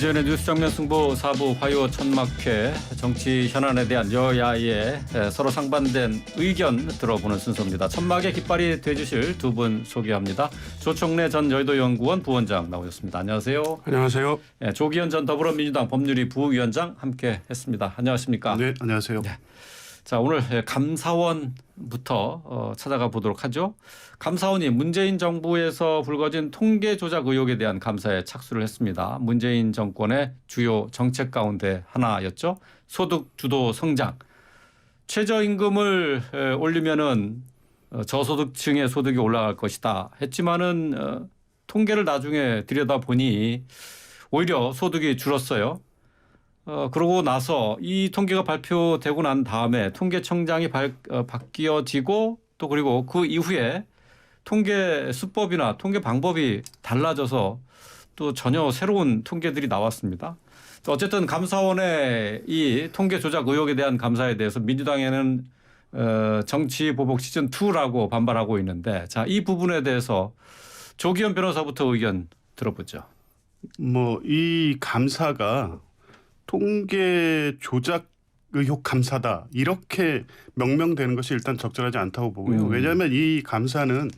기존의 뉴스 정면 승부 4부 화요 천막회 정치 현안에 대한 여야의 서로 상반된 의견 들어보는 순서입니다. 천막의 깃발이 돼주실 두 분 소개합니다. 조총래 전 여의도연구원 부원장 나오셨습니다. 안녕하세요. 안녕하세요. 조기현 전 더불어민주당 법률위 부위원장 함께했습니다. 안녕하십니까? 네, 안녕하세요. 네. 자, 오늘 감사원부터 찾아가 보도록 하죠. 감사원이 문재인 정부에서 불거진 통계 조작 의혹에 대한 감사에 착수를 했습니다. 문재인 정권의 주요 정책 가운데 하나였죠. 소득 주도 성장. 최저임금을 올리면은 저소득층의 소득이 올라갈 것이다 했지만은 통계를 나중에 들여다보니 오히려 소득이 줄었어요. 그러고 나서 이 통계가 발표되고 난 다음에 통계청장이 바뀌어지고 또 그리고 그 이후에 통계 수법이나 통계 방법이 달라져서 또 전혀 새로운 통계들이 나왔습니다. 어쨌든 감사원의 이 통계 조작 의혹에 대한 감사에 대해서 민주당에는 정치 보복 시즌 2라고 반발하고 있는데, 자, 이 부분에 대해서 조기현 변호사부터 의견 들어보죠. 이 감사가 통계 조작 의혹 감사다 이렇게 명명되는 것이 일단 적절하지 않다고 보고요. 왜냐하면 이 감사는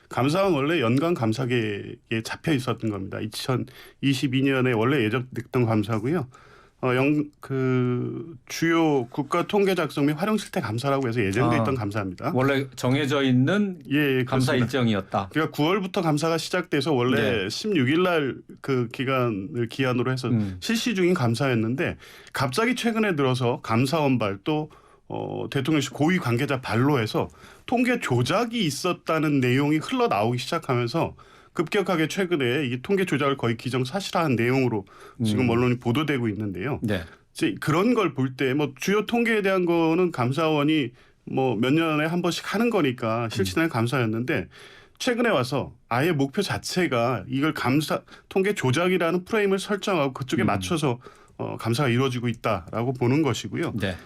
감사원 원래 연간 감사계에 잡혀 있었던 겁니다. 2022년에 원래 예정됐던 감사고요. 주요 국가 통계 작성 및 활용 실태 감사라고 해서 예정돼 있던 감사입니다. 원래 정해져 있는 감사 그렇습니다. 일정이었다. 그러니까 9월부터 감사가 시작돼서 원래 16일 날 그 기한으로 해서 실시 중인 감사였는데 갑자기 최근에 들어서 감사원발 또 대통령실 고위 관계자 발로 해서 통계 조작이 있었다는 내용이 흘러나오기 시작하면서 급격하게 최근에 이 통계 조작을 거의 기정사실화한 내용으로 지금 언론이 보도되고 있는데요. 네. 이제 그런 걸 볼 때 주요 통계에 대한 거는 감사원이 몇 년에 한 번씩 하는 거니까 실시된 감사였는데 최근에 와서 아예 목표 자체가 이걸 통계 조작이라는 프레임을 설정하고 그쪽에 맞춰서 감사가 이루어지고 있다라고 보는 것이고요. 네.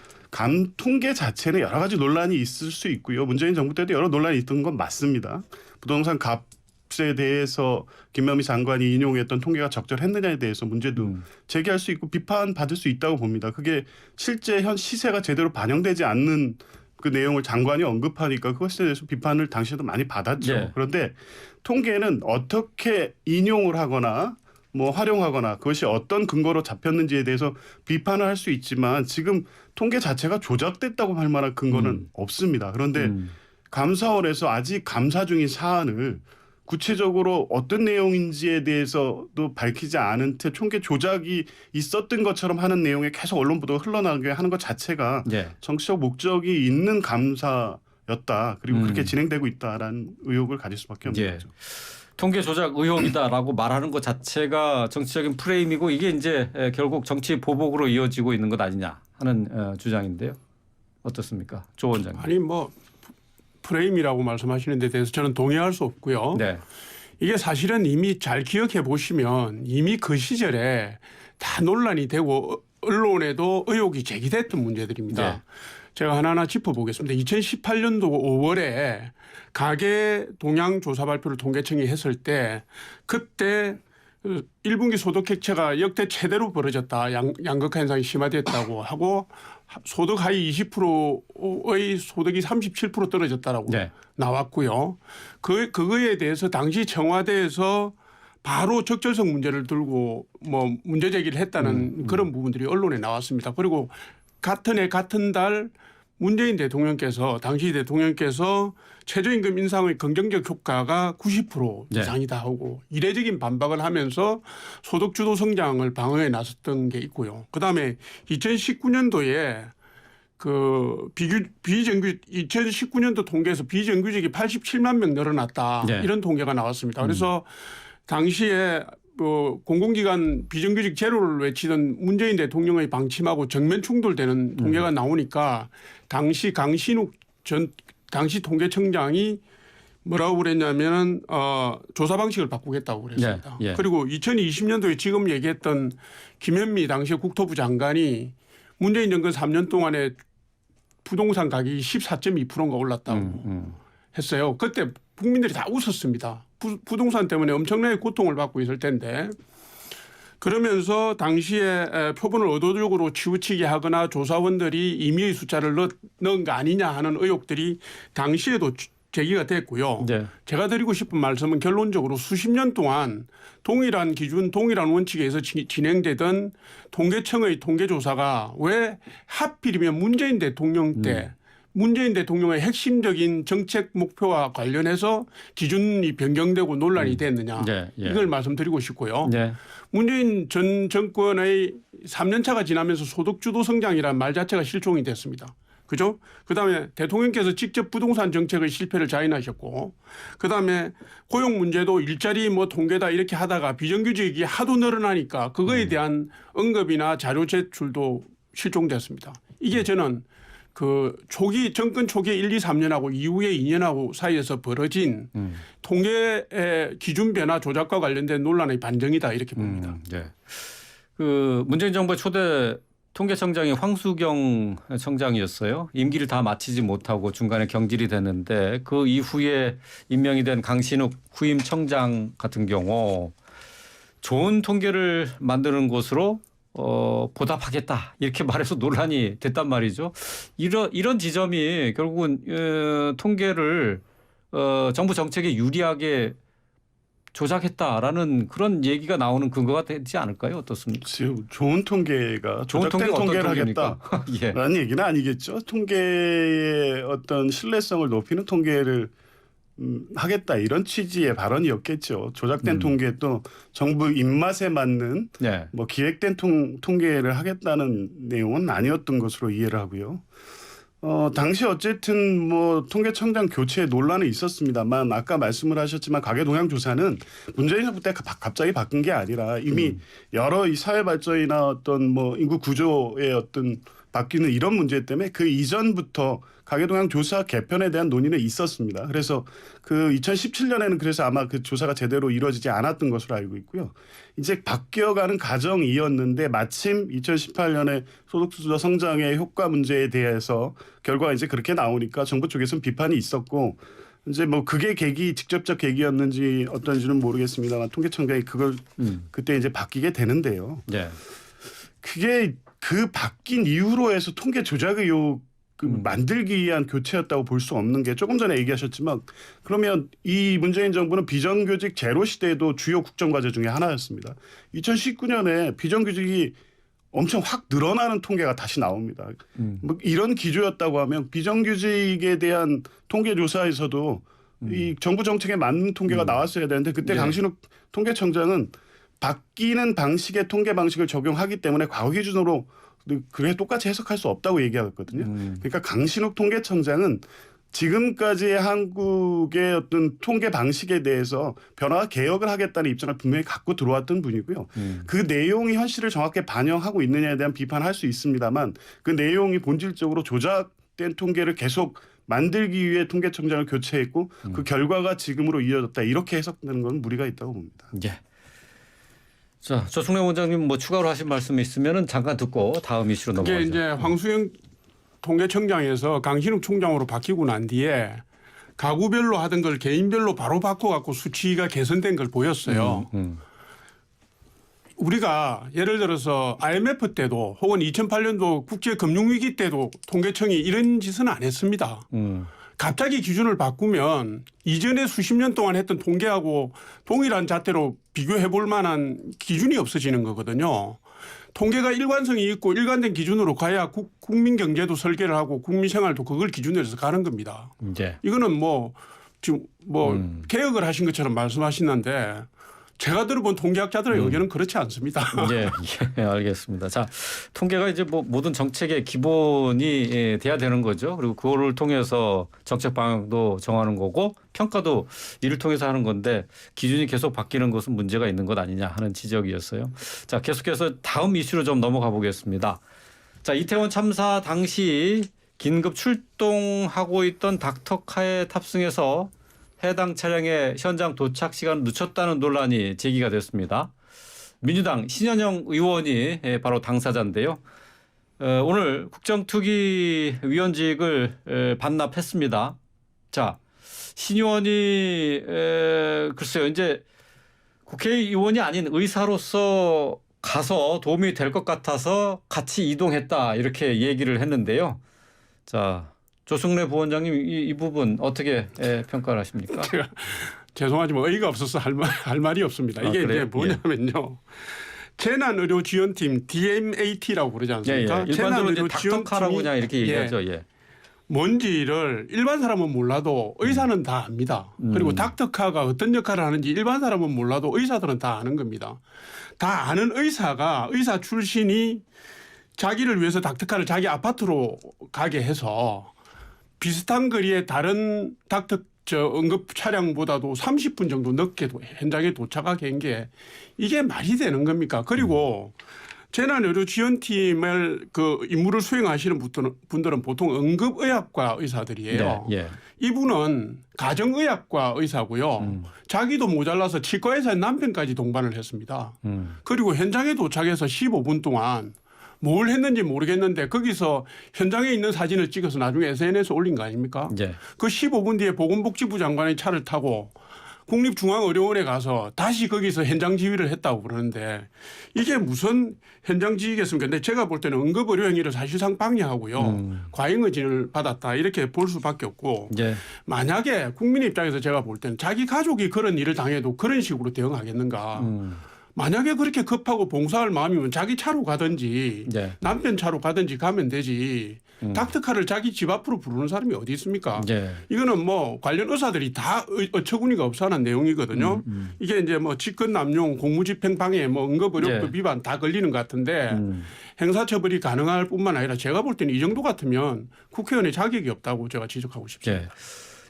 통계 자체는 여러 가지 논란이 있을 수 있고요. 문재인 정부 때도 여러 논란이 있던 건 맞습니다. 부동산 값에 대해서 김명미 장관이 인용했던 통계가 적절했느냐에 대해서 문제도 제기할 수 있고 비판받을 수 있다고 봅니다. 그게 실제 현 시세가 제대로 반영되지 않는 그 내용을 장관이 언급하니까 그것에 대해서 비판을 당시에도 많이 받았죠. 네. 그런데 통계는 어떻게 인용을 하거나 활용하거나 그것이 어떤 근거로 잡혔는지에 대해서 비판을 할 수 있지만 지금 통계 자체가 조작됐다고 할 만한 근거는 없습니다. 그런데 감사원에서 아직 감사 중인 사안을 구체적으로 어떤 내용인지에 대해서도 밝히지 않은 채 통계 조작이 있었던 것처럼 하는 내용에 계속 언론 보도가 흘러나가게 하는 것 자체가 정치적 목적이 있는 감사였다. 그리고 그렇게 진행되고 있다라는 의혹을 가질 수밖에 없는 거죠. 통계 조작 의혹이다라고 말하는 것 자체가 정치적인 프레임이고 이게 이제 결국 정치 보복으로 이어지고 있는 것 아니냐 하는 주장인데요. 어떻습니까? 조 원장님. 아니 프레임이라고 말씀하시는 데 대해서 저는 동의할 수 없고요. 네. 이게 사실은 이미 잘 기억해 보시면 이미 그 시절에 다 논란이 되고 언론에도 의혹이 제기됐던 문제들입니다. 네. 제가 하나하나 짚어보겠습니다. 2018년도 5월에 가계 동향 조사 발표를 통계청이 했을 때 그때 1분기 소득 객체가 역대 최대로 벌어졌다. 양극화 현상이 심화됐다고 하고 소득 하위 20%의 소득이 37% 떨어졌다라고 나왔고요. 그거에 대해서 당시 청와대에서 바로 적절성 문제를 들고 문제 제기를 했다는 그런 부분들이 언론에 나왔습니다. 그리고 같은 해 같은 달 문재인 대통령께서 당시 대통령께서 최저임금 인상의 긍정적 효과가 90% 이상이다 하고 이례적인 반박을 하면서 소득주도 성장을 방어해 나섰던 게 있고요. 그다음에 2019년도에 2019년도 통계에서 비정규직이 87만 명 늘어났다 이런 통계가 나왔습니다. 그래서 당시에 공공기관 비정규직 제로를 외치던 문재인 대통령의 방침하고 정면 충돌되는 통계가 나오니까 당시 강신욱 당시 통계청장이 뭐라고 그랬냐면 조사 방식을 바꾸겠다고 그랬습니다. 그리고 2020년도에 지금 얘기했던 김현미 당시 국토부 장관이 문재인 정권 3년 동안에 부동산 가격이 14.2%가 올랐다고 했어요. 그때 국민들이 다 웃었습니다. 부동산 때문에 엄청나게 고통을 받고 있을 텐데 그러면서 당시에 표본을 의도적으로 치우치게 하거나 조사원들이 임의의 숫자를 넣은 거 아니냐 하는 의혹들이 당시에도 제기가 됐고요. 네. 제가 드리고 싶은 말씀은 결론적으로 수십 년 동안 동일한 기준, 동일한 원칙에서 진행되던 통계청의 통계조사가 왜 하필이면 문재인 대통령 때 문재인 대통령의 핵심적인 정책 목표와 관련해서 기준이 변경되고 논란이 됐느냐. 네, 예. 이걸 말씀드리고 싶고요. 네. 문재인 전 정권의 3년 차가 지나면서 소득주도 성장이라는 말 자체가 실종이 됐습니다. 그죠? 그다음에 대통령께서 직접 부동산 정책의 실패를 자인하셨고, 그다음에 고용 문제도 일자리 뭐 통계다 이렇게 하다가 비정규직이 하도 늘어나니까 그거에 대한 언급이나 자료 제출도 실종됐습니다. 이게 저는 그 초기 정권 초기 1, 2, 3년하고 이후에 2년하고 사이에서 벌어진 통계의 기준 변화 조작과 관련된 논란의 반증이다 이렇게 봅니다. 네. 그 문재인 정부의 초대 통계청장이 황수경 청장이었어요. 임기를 다 마치지 못하고 중간에 경질이 됐는데 그 이후에 임명이 된 강신욱 후임 청장 같은 경우 좋은 통계를 만드는 곳으로 보답하겠다 이렇게 말해서 논란이 됐단 말이죠. 이런 지점이 결국은 통계를 정부 정책에 유리하게 조작했다라는 그런 얘기가 나오는 근거가 되지 않을까요? 어떻습니까? 좋은 통계가 좋은 조작된 통계가 통계를 어떤 하겠다. 예. 라는 얘기는 아니겠죠. 통계의 어떤 신뢰성을 높이는 통계를 하겠다 이런 취지의 발언이었겠죠. 조작된 통계도 정부 입맛에 맞는 네. 뭐 기획된 통계를 하겠다는 내용은 아니었던 것으로 이해를 하고요. 당시 어쨌든 뭐 통계청장 교체 논란이 있었습니다만 아까 말씀을 하셨지만 가계동향조사는 문재인 정부 때 갑자기 바꾼 게 아니라 이미 여러 이 사회 발전이나 어떤 뭐 인구 구조의 어떤 바뀌는 이런 문제 때문에 그 이전부터 가계동향조사 개편에 대한 논의는 있었습니다. 그래서 그 2017년에는 그래서 아마 그 조사가 제대로 이루어지지 않았던 것으로 알고 있고요. 이제 바뀌어가는 과정이었는데 마침 2018년에 소득주도 성장의 효과 문제에 대해서 결과가 이제 그렇게 나오니까 정부 쪽에서는 비판이 있었고 이제 뭐 그게 직접적 계기였는지 어떤지는 모르겠습니다만 통계청장이 그걸 그때 이제 바뀌게 되는데요. 네. 그게 그 바뀐 이후로 해서 통계 조작 의혹 만들기 위한 교체였다고 볼 수 없는 게 조금 전에 얘기하셨지만 그러면 이 문재인 정부는 비정규직 제로 시대에도 주요 국정과제 중에 하나였습니다. 2019년에 비정규직이 엄청 확 늘어나는 통계가 다시 나옵니다. 뭐 이런 기조였다고 하면 비정규직에 대한 통계 조사에서도 이 정부 정책에 맞는 통계가 나왔어야 되는데 그때 네. 강신욱 통계청장은 바뀌는 방식의 통계 방식을 적용하기 때문에 과거 기준으로 그래 똑같이 해석할 수 없다고 얘기하거든요. 그러니까 강신욱 통계청장은 지금까지의 한국의 어떤 통계 방식에 대해서 변화와 개혁을 하겠다는 입장을 분명히 갖고 들어왔던 분이고요. 그 내용이 현실을 정확히 반영하고 있느냐에 대한 비판을 할 수 있습니다만 그 내용이 본질적으로 조작된 통계를 계속 만들기 위해 통계청장을 교체했고 그 결과가 지금으로 이어졌다. 이렇게 해석되는 건 무리가 있다고 봅니다. 예. 자, 조승래 원장님 뭐 추가로 하신 말씀이 있으면은 잠깐 듣고 다음 이슈로 그게 넘어가죠. 이제 황수영 통계청장에서 강신욱 총장으로 바뀌고 난 뒤에 가구별로 하던 걸 개인별로 바로 바꿔갖고 수치가 개선된 걸 보였어요. 우리가 예를 들어서 IMF 때도 혹은 2008년도 국제금융위기 때도 통계청이 이런 짓은 안 했습니다. 갑자기 기준을 바꾸면 이전에 수십 년 동안 했던 통계하고 동일한 잣대로 비교해 볼 만한 기준이 없어지는 거거든요. 통계가 일관성이 있고 일관된 기준으로 가야 국민 경제도 설계를 하고 국민 생활도 그걸 기준으로 해서 가는 겁니다. 예. 이거는 뭐 지금 뭐 개혁을 하신 것처럼 말씀하시는데 제가 들어본 통계학자들의 의견은 그렇지 않습니다. 예, 예, 알겠습니다. 자, 통계가 이제 뭐 모든 정책의 기본이 돼야 되는 거죠. 그리고 그거를 통해서 정책 방향도 정하는 거고 평가도 이를 통해서 하는 건데 기준이 계속 바뀌는 것은 문제가 있는 것 아니냐 하는 지적이었어요. 자, 계속해서 다음 이슈로 좀 넘어가 보겠습니다. 자, 이태원 참사 당시 긴급 출동하고 있던 닥터카에 탑승해서 해당 차량의 현장 도착 시간을 늦췄다는 논란이 제기가 됐습니다. 민주당 신현영 의원이 바로 당사자인데요. 오늘 국정투기위원직을 반납했습니다. 자, 신 의원이 글쎄요, 이제 국회의원이 아닌 의사로서 가서 도움이 될 것 같아서 같이 이동했다 이렇게 얘기를 했는데요. 자, 조승래 부원장님 이 부분 어떻게 평가를 하십니까? 제가 죄송하지만 어이가 없어서 할 말이 없습니다. 이게 그래요? 이제 뭐냐면요. 재난의료지원팀 DMAT라고 그러지 않습니까? 일반적으로 이제 닥터카라고 그냥 이렇게 얘기하죠. 예. 뭔지를 일반 사람은 몰라도 의사는 다 압니다. 그리고 닥터카가 어떤 역할을 하는지 일반 사람은 몰라도 의사들은 다 아는 겁니다. 다 아는 의사가 의사 출신이 자기를 위해서 닥터카를 자기 아파트로 가게 해서 비슷한 거리에 다른 응급 차량보다도 30분 정도 늦게 현장에 도착하게 한 게 이게 말이 되는 겁니까? 그리고 재난의료지원팀을 그 임무를 수행하시는 분들은 보통 응급의학과 의사들이에요. 네, 예. 이분은 가정의학과 의사고요. 자기도 모자라서 치과의사의 남편까지 동반을 했습니다. 그리고 현장에 도착해서 15분 동안 뭘 했는지 모르겠는데 거기서 현장에 있는 사진을 찍어서 나중에 SNS에 올린 거 아닙니까? 예. 그 15분 뒤에 보건복지부 장관의 차를 타고 국립중앙의료원에 가서 다시 거기서 현장 지휘를 했다고 그러는데 이게 무슨 현장 지휘겠습니까? 근데 제가 볼 때는 응급의료 행위를 사실상 방해하고요. 과잉의진을 받았다 이렇게 볼 수밖에 없고 예. 만약에 국민 입장에서 제가 볼 때는 자기 가족이 그런 일을 당해도 그런 식으로 대응하겠는가. 만약에 그렇게 급하고 봉사할 마음이면 자기 차로 가든지 예. 남편 차로 가든지 가면 되지. 닥터카를 자기 집 앞으로 부르는 사람이 어디 있습니까? 예. 이거는 뭐 관련 의사들이 다 어처구니가 없어 하는 내용이거든요. 이게 이제 뭐 직권남용, 공무집행 방해, 뭐 응급의료법 예. 위반 다 걸리는 것 같은데 행사처벌이 가능할 뿐만 아니라 제가 볼 때는 이 정도 같으면 국회의원의 자격이 없다고 제가 지적하고 싶습니다. 예.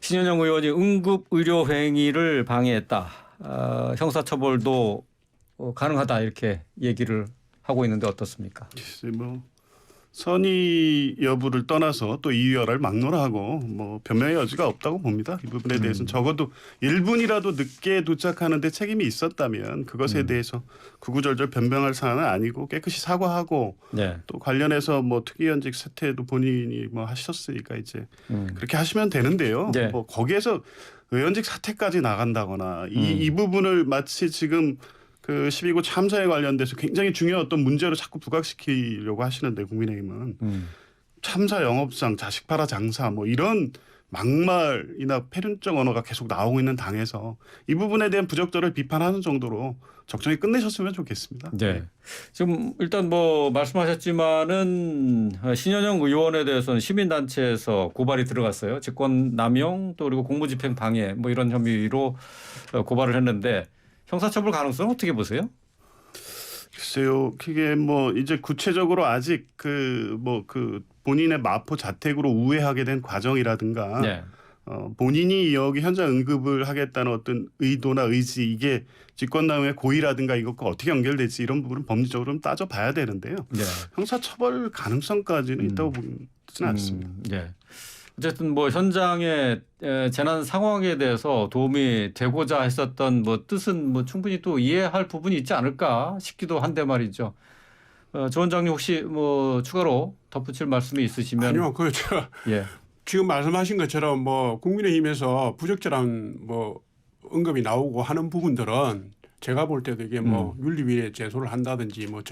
신현영 의원이 응급의료 행위를 방해했다. 형사처벌도 가능하다 이렇게 얘기를 하고 있는데 어떻습니까? 글쎄 뭐 선의 여부를 떠나서 또 이유열을 막론하고 뭐 변명의 여지가 없다고 봅니다. 이 부분에 대해서는 적어도 1분이라도 늦게 도착하는데 책임이 있었다면 그것에 대해서 구구절절 변명할 사안은 아니고 깨끗이 사과하고 네. 또 관련해서 뭐 특위원직 사퇴도 본인이 뭐 하셨으니까 이제 그렇게 하시면 되는데요. 네. 뭐 거기에서 의원직 사퇴까지 나간다거나 이 부분을 마치 지금 그 12구 참사에 관련돼서 굉장히 중요한 어떤 문제로 자꾸 부각시키려고 하시는데 국민의힘은 참사 영업상 자식 팔아 장사 뭐 이런 막말이나 패륜적 언어가 계속 나오고 있는 당에서 이 부분에 대한 부적절을 비판하는 정도로 적정히 끝내셨으면 좋겠습니다. 네. 지금 일단 뭐 말씀하셨지만은 신현영 의원에 대해서는 시민단체에서 고발이 들어갔어요. 직권남용 또 그리고 공무집행 방해 뭐 이런 혐의로 고발을 했는데 형사처벌 가능성은 어떻게 보세요? 글쎄요, 그게 뭐 이제 구체적으로 아직 그 본인의 마포 자택으로 우회하게 된 과정이라든가 네. 본인이 여기 현장 응급을 하겠다는 어떤 의도나 의지 이게 직권남용의 고의라든가 이것과 어떻게 연결될지 이런 부분은 법리적으로 좀 따져봐야 되는데요. 네. 형사처벌 가능성까지는 있다고 보지는 않습니다. 네. 어쨌든 뭐 현장의 재난 상황에 대해서 도움이 되고자 했었던 뭐 뜻은 뭐 충분히 또 이해할 부분이 있지 않을까 싶기도 한데 말이죠. 조 원장님 혹시 뭐 추가로 덧붙일 말씀이 있으시면 아니요, 그렇죠. 예. 지금 말씀하신 것처럼 뭐 국민의힘에서 부적절한 뭐 언급이 나오고 하는 부분들은 제가 볼 때도 이게 뭐 윤리위에 제소를 한다든지 뭐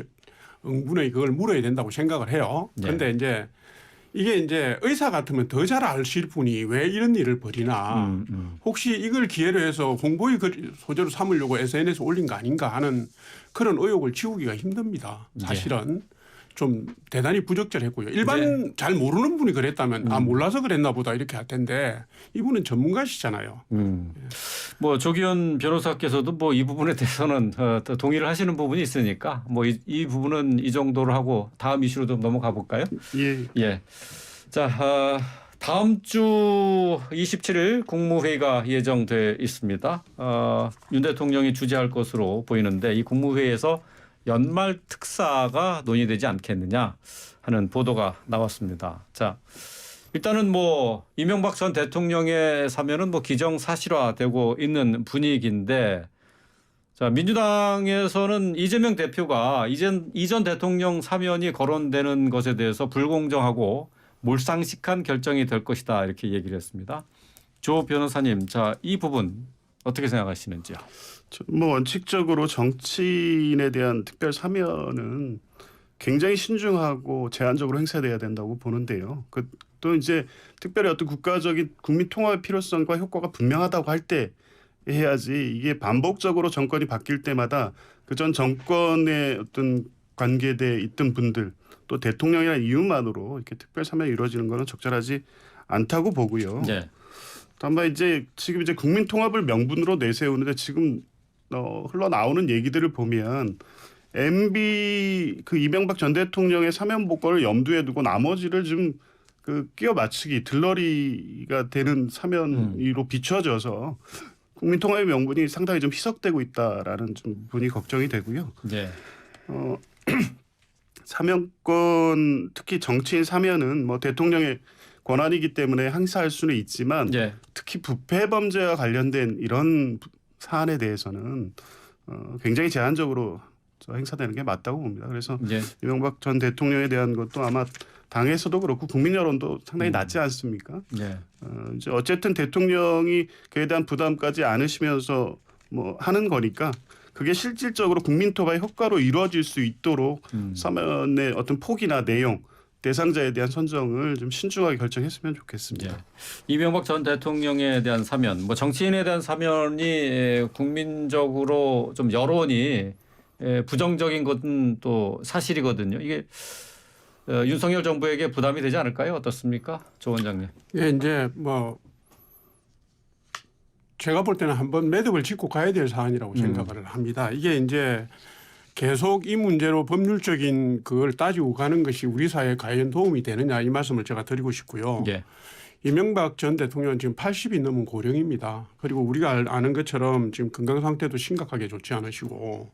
응분의 그걸 물어야 된다고 생각을 해요. 그런데 이제 이게 이제 의사 같으면 더 잘 아실 분이 왜 이런 일을 벌이나 혹시 이걸 기회로 해서 공보의 소재로 삼으려고 SNS에 올린 거 아닌가 하는 그런 의혹을 지우기가 힘듭니다. 사실은 좀 대단히 부적절했고요. 일반 잘 모르는 분이 그랬다면 몰라서 그랬나 보다 이렇게 할 텐데 이분은 전문가시잖아요. 뭐 조기현 변호사께서도 뭐 이 부분에 대해서는 동의를 하시는 부분이 있으니까 뭐 이 부분은 이 정도로 하고 다음 이슈로 좀 넘어가 볼까요? 예. 예. 자, 다음 주 27일 국무회의가 예정돼 있습니다. 윤 대통령이 주재할 것으로 보이는데 이 국무회의에서 연말 특사가 논의되지 않겠느냐 하는 보도가 나왔습니다. 자, 일단은 뭐 이명박 전 대통령의 사면은 뭐 기정사실화되고 있는 분위기인데 자, 민주당에서는 이재명 대표가 이전 대통령 사면이 거론되는 것에 대해서 불공정하고 몰상식한 결정이 될 것이다 이렇게 얘기를 했습니다. 조 변호사님, 자, 이 부분 어떻게 생각하시는지요? 뭐 원칙적으로 정치인에 대한 특별 사면은 굉장히 신중하고 제한적으로 행사돼야 된다고 보는데요. 또 이제 특별히 어떤 국가적인 국민 통합의 필요성과 효과가 분명하다고 할 때 해야지, 이게 반복적으로 정권이 바뀔 때마다 그 전 정권의 어떤 관계돼 있던 분들 또 대통령이라는 이유만으로 이렇게 특별 사면이 이루어지는 것은 적절하지 않다고 보고요. 네. 다만 이제 지금 이제 국민 통합을 명분으로 내세우는데 지금 흘러나오는 얘기들을 보면 MB 그 이명박 전 대통령의 사면 복권을 염두에 두고 나머지를 좀 그 끼워 맞추기 들러리가 되는 사면으로 비춰져서 국민 통합의 명분이 상당히 좀 희석되고 있다라는 좀 분이 걱정이 되고요. 네. 사면권 특히 정치인 사면은 뭐 대통령의 권한이기 때문에 행사할 수는 있지만 네. 특히 부패 범죄와 관련된 이런 사안에 대해서는 굉장히 제한적으로 행사되는 게 맞다고 봅니다. 그래서 네. 이명박 전 대통령에 대한 것도 아마 당에서도 그렇고 국민 여론도 상당히 낮지 않습니까? 네. 이제 어쨌든 대통령이 그에 대한 부담까지 안으시면서 뭐 하는 거니까 그게 실질적으로 국민 통합의 효과로 이루어질 수 있도록 사면의 어떤 폭이나 내용, 대상자에 대한 선정을 좀 신중하게 결정했으면 좋겠습니다. 예. 이명박 전 대통령에 대한 사면, 뭐 정치인에 대한 사면이 국민적으로 좀 여론이 부정적인 것은 또 사실이거든요. 이게 윤석열 정부에게 부담이 되지 않을까요? 어떻습니까, 조 원장님? 예, 이제 뭐 제가 볼 때는 한번 매듭을 짓고 가야 될 사안이라고 생각을 합니다. 이게 이제 계속 이 문제로 법률적인 그걸 따지고 가는 것이 우리 사회에 과연 도움이 되느냐, 이 말씀을 제가 드리고 싶고요. 예. 이명박 전 대통령은 지금 80이 넘은 고령입니다. 그리고 우리가 아는 것처럼 지금 건강 상태도 심각하게 좋지 않으시고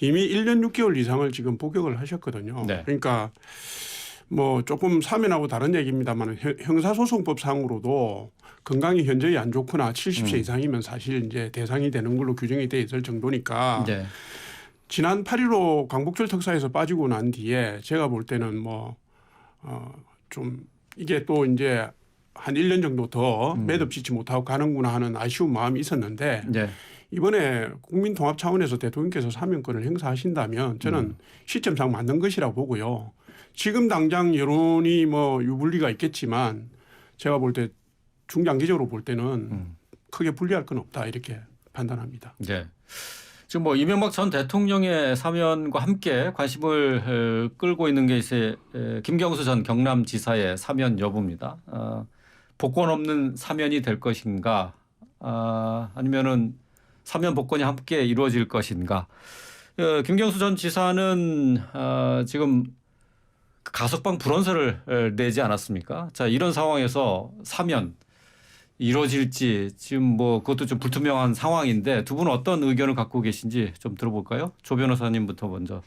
이미 1년 6개월 이상을 지금 복역을 하셨거든요. 네. 그러니까 뭐 조금 사면하고 다른 얘기입니다만 형사소송법상으로도 건강이 현저히 안 좋거나 70세 이상이면 사실 이제 대상이 되는 걸로 규정이 돼 있을 정도니까 네. 지난 8.15 광복절 특사에서 빠지고 난 뒤에 제가 볼 때는 뭐 좀 이게 또 이제 한 1년 정도 더 매듭 짓지 못하고 가는구나 하는 아쉬운 마음이 있었는데 네. 이번에 국민 통합 차원에서 대통령께서 사면권을 행사하신다면 저는 시점상 맞는 것이라고 보고요. 지금 당장 여론이 뭐 유불리가 있겠지만 제가 볼 때 중장기적으로 볼 때는 크게 불리할 건 없다, 이렇게 판단합니다. 네. 지금 뭐 이명박 전 대통령의 사면과 함께 관심을 끌고 있는 게 이제 김경수 전 경남지사의 사면 여부입니다. 복권 없는 사면이 될 것인가, 아니면은 사면 복권이 함께 이루어질 것인가. 김경수 전 지사는 지금 가석방 불원서를 내지 않았습니까? 자, 이런 상황에서 사면 이루어질지 지금 뭐 그것도 좀 불투명한 상황인데 두 분은 어떤 의견을 갖고 계신지 좀 들어볼까요? 조 변호사님부터 먼저.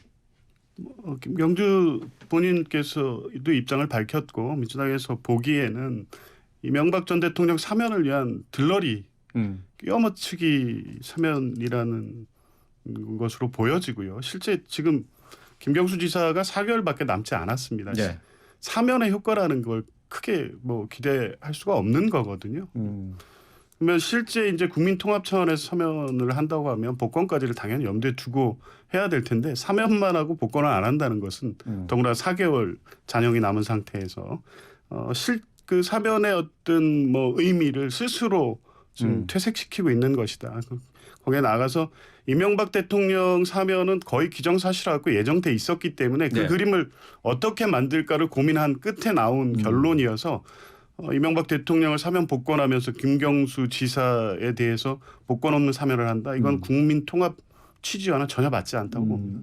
김경주 본인께서도 입장을 밝혔고 민주당에서 보기에는 이명박 전 대통령 사면을 위한 들러리 끼워맞추기 사면이라는 것으로 보여지고요. 실제 지금 김경수 지사가 4개월밖에 남지 않았습니다. 네. 사면의 효과라는 걸 크게 뭐 기대할 수가 없는 거거든요. 그러면 실제 이제 국민 통합 차원에서 사면을 한다고 하면 복권까지를 당연히 염두에 두고 해야 될 텐데 사면만 하고 복권을 안 한다는 것은 더구나 4개월 잔영이 남은 상태에서 그 사면의 어떤 뭐 의미를 스스로 좀 퇴색시키고 있는 것이다. 거기에 나가서 이명박 대통령 사면은 거의 기정사실화고 예정돼 있었기 때문에 그 네. 그림을 어떻게 만들까를 고민한 끝에 나온 결론이어서 이명박 대통령을 사면 복권하면서 김경수 지사에 대해서 복권 없는 사면을 한다. 이건 국민 통합 취지와는 전혀 맞지 않다고 봅니다.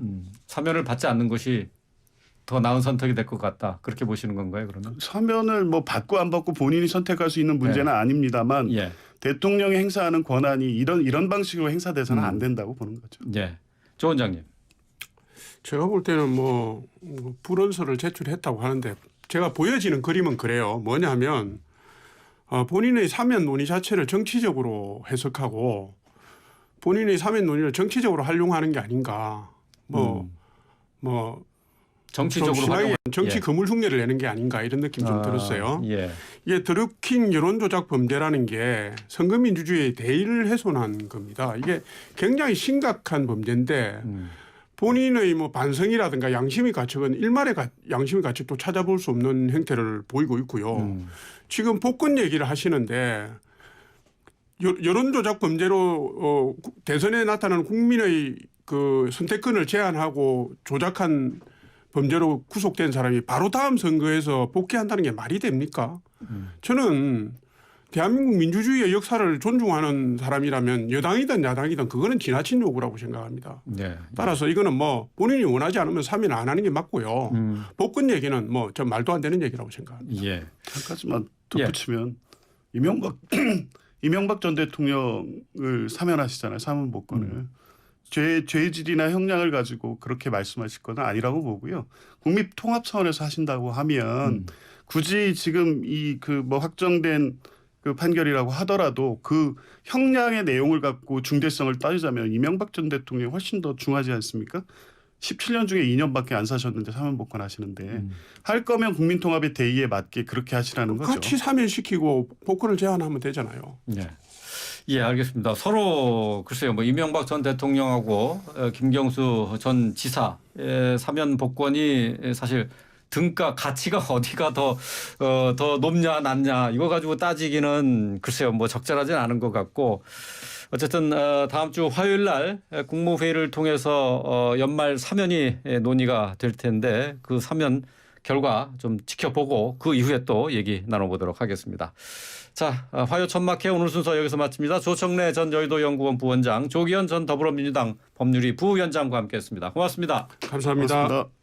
사면을 받지 않는 것이 더 나은 선택이 될 것 같다. 그렇게 보시는 건가요, 그러면? 사면을 뭐 받고 안 받고 본인이 선택할 수 있는 문제는 아닙니다만 예. 대통령이 행사하는 권한이 이런 방식으로 행사돼서는 안 된다고 보는 거죠. 예. 조 원장님. 제가 볼 때는 뭐 불원서를 제출했다고 하는데 제가 보여지는 그림은 그래요. 뭐냐면 본인의 사면 논의 자체를 정치적으로 해석하고 본인의 사면 논의를 정치적으로 활용하는 게 아닌가. 정치적으로 심하게 활용. 정치 예. 거물 흉내를 내는 게 아닌가 이런 느낌 좀 들었어요. 예. 이게 드루킹 여론조작 범죄라는 게 선거민주주의의 대의를 훼손한 겁니다. 이게 굉장히 심각한 범죄인데 본인의 뭐 반성이라든가 양심의 가책은 일말의 양심의 가책도 찾아볼 수 없는 행태를 보이고 있고요. 지금 복권 얘기를 하시는데 여론조작 범죄로 대선에 나타나는 국민의 그 선택권을 제한하고 조작한 범죄로 구속된 사람이 바로 다음 선거에서 복귀한다는 게 말이 됩니까? 저는 대한민국 민주주의의 역사를 존중하는 사람이라면 여당이든 야당이든 그거는 지나친 요구라고 생각합니다. 네. 따라서 이거는 뭐 본인이 원하지 않으면 사면 안 하는 게 맞고요. 복권 얘기는 뭐 저 말도 안 되는 얘기라고 생각합니다. 예. 한 가지만 덧붙이면 이명박 전 대통령을 사면하시잖아요. 사면복권을. 죄질이나 형량을 가지고 그렇게 말씀하실 건 아니라고 보고요. 국민 통합 차원에서 하신다고 하면 굳이 지금 이 그 뭐 확정된 그 판결이라고 하더라도 그 형량의 내용을 갖고 중대성을 따지자면 이명박 전 대통령이 훨씬 더 중하지 않습니까? 17년 중에 2년밖에 안 사셨는데 사면복권 하시는데 할 거면 국민통합의 대의에 맞게 그렇게 하시라는 거죠. 같이 사면시키고 복권을 제한하면 되잖아요. 예. 예, 알겠습니다. 서로 글쎄요, 뭐 이명박 전 대통령하고 김경수 전 지사의 사면 복권이 사실 등가 가치가 어디가 더 높냐 낮냐 이거 가지고 따지기는 글쎄요, 뭐 적절하진 않은 것 같고 어쨌든 다음 주 화요일 날 국무회의를 통해서 연말 사면이 논의가 될 텐데 그 사면 결과 좀 지켜보고 그 이후에 또 얘기 나눠보도록 하겠습니다. 자, 화요 천막회 오늘 순서 여기서 마칩니다. 조청래 전 여의도 연구원 부원장, 조기현 전 더불어민주당 법률위 부위원장과 함께했습니다. 고맙습니다. 감사합니다. 고맙습니다.